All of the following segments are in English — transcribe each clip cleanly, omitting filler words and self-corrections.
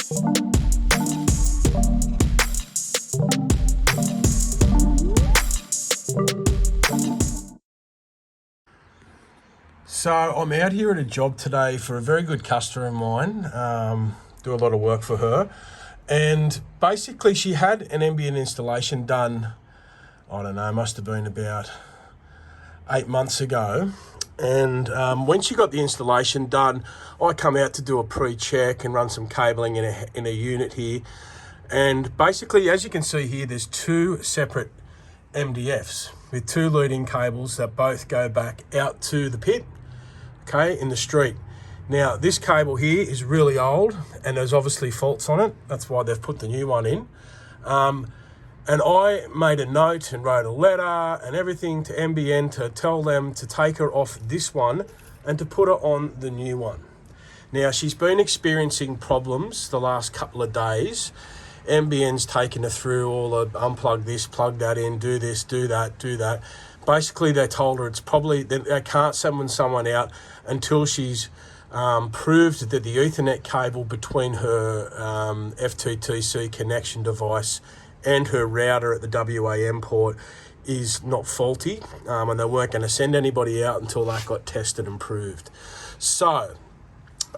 So I'm out here at a job today for a very good customer of mine, do a lot of work for her. And basically she had an ambient installation done, I don't know, must have been about 8 months ago. And when she got the installation done, I come out to do a pre-check and run some cabling in a unit here. And basically, as you can see here, there's two separate MDFs with two leading cables that both go back out to the pit, okay, in the street. Now, this cable here is really old and there's obviously faults on it. That's why they've put the new one in. And I made a note and wrote a letter and everything to NBN to tell them to take her off this one and to put her on the new one. Now, she's been experiencing problems the last couple of days. NBN's taken her through all the unplug this, plug that in, do this, do that, do that. Basically, they told her it's probably, they can't summon someone out until she's proved that the Ethernet cable between her FTTC connection device and her router at the WAM port is not faulty, and they weren't going to send anybody out until that got tested and proved. So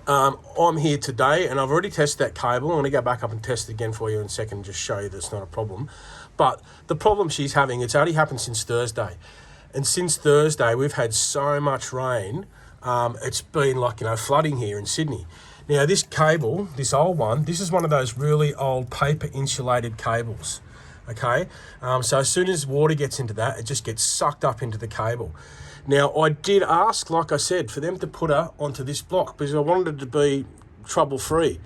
I'm here today and I've already tested that cable. I'm going to go back up and test it again for you in a second, just show you that's not a problem. But the problem she's having, it's only happened since Thursday. And since Thursday, we've had so much rain, it's been like, flooding here in Sydney. Now, this cable, this old one, this is one of those really old paper insulated cables, okay? So as soon as water gets into that, it just gets sucked up into the cable. Now, I did ask, like I said, for them to put her onto this block because I wanted it to be trouble-free.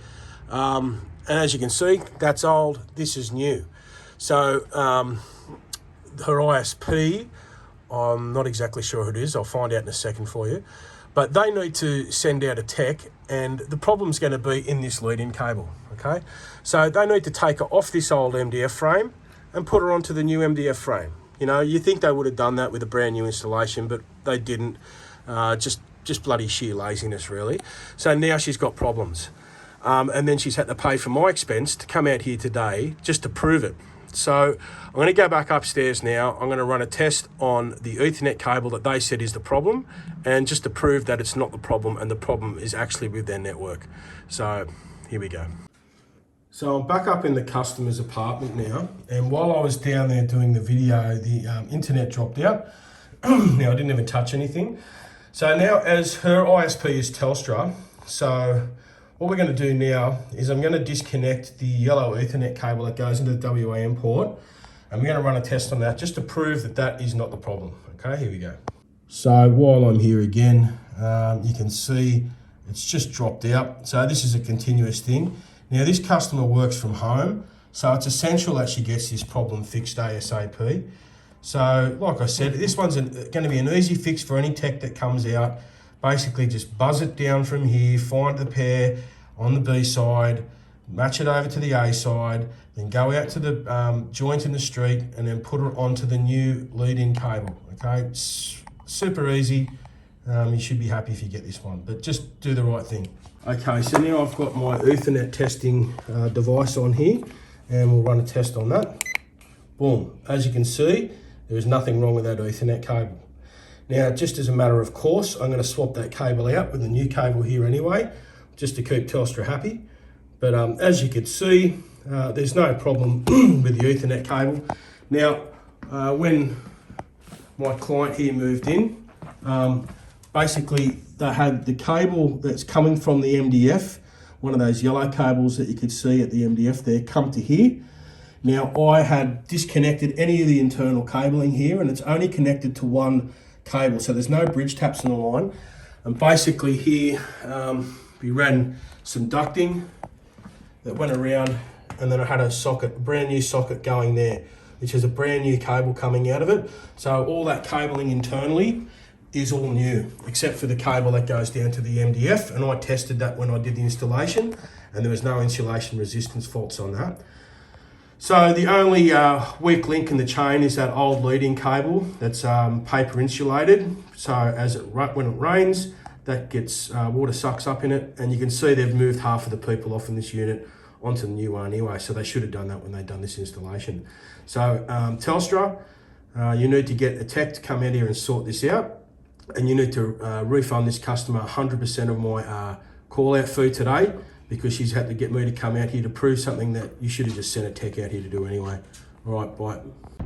And as you can see, that's old, this is new. So her ISP, I'm not exactly sure who it is, I'll find out in a second for you. But they need to send out a tech and the problem's going to be in this lead-in cable, okay? So they need to take her off this old MDF frame and put her onto the new MDF frame. You think they would have done that with a brand new installation, but they didn't. Just bloody sheer laziness, really. So now she's got problems. And then she's had to pay for my expense to come out here today just to prove it. So I'm going to go back upstairs now. I'm going to run a test on the Ethernet cable that they said is the problem, and just to prove that it's not the problem and the problem is actually with their network. So here we go. So I'm back up in the customer's apartment now, and while I was down there doing the video, the internet dropped out. Now, I didn't even touch anything. So now, as her ISP is Telstra, so what we're going to do now is I'm going to disconnect the yellow Ethernet cable that goes into the WAM port, and we're going to run a test on that just to prove that that is not the problem. Okay, here we go. So while I'm here again, you can see it's just dropped out. So this is a continuous thing. Now, this customer works from home, so it's essential that she gets this problem fixed ASAP. So, like I said, this one's going to be an easy fix for any tech that comes out. Basically, just buzz it down from here, find the pair on the B side, match it over to the A side, then go out to the joint in the street, and then put it onto the new lead-in cable, okay? It's super easy. You should be happy if you get this one, but just do the right thing. Okay, so now I've got my Ethernet testing device on here, and we'll run a test on that. Boom. As you can see, there is nothing wrong with that Ethernet cable. Now, just as a matter of course, I'm going to swap that cable out with the new cable here anyway, just to keep Telstra happy. But as you can see, there's no problem with the Ethernet cable. Now, when my client here moved in, basically they had the cable that's coming from the MDF, one of those yellow cables that you could see at the MDF there, come to here. Now, I had disconnected any of the internal cabling here, and it's only connected to one cable, so there's no bridge taps on the line. And basically here, we ran some ducting that went around, and then I had a socket, a brand new socket going there, which is a brand new cable coming out of it. So all that cabling internally is all new, except for the cable that goes down to the MDF, and I tested that when I did the installation, and there was no insulation resistance faults on that. So the only weak link in the chain is that old leading cable that's paper insulated. So when it rains, that gets water sucks up in it, and you can see they've moved half of the people off in this unit. onto the new one anyway. So they should have done that when they done this installation. So Telstra, you need to get a tech to come out here and sort this out, and you need to refund this customer 100% of my call out fee today, because she's had to get me to come out here to prove something that you should have just sent a tech out here to do anyway. All right, bye.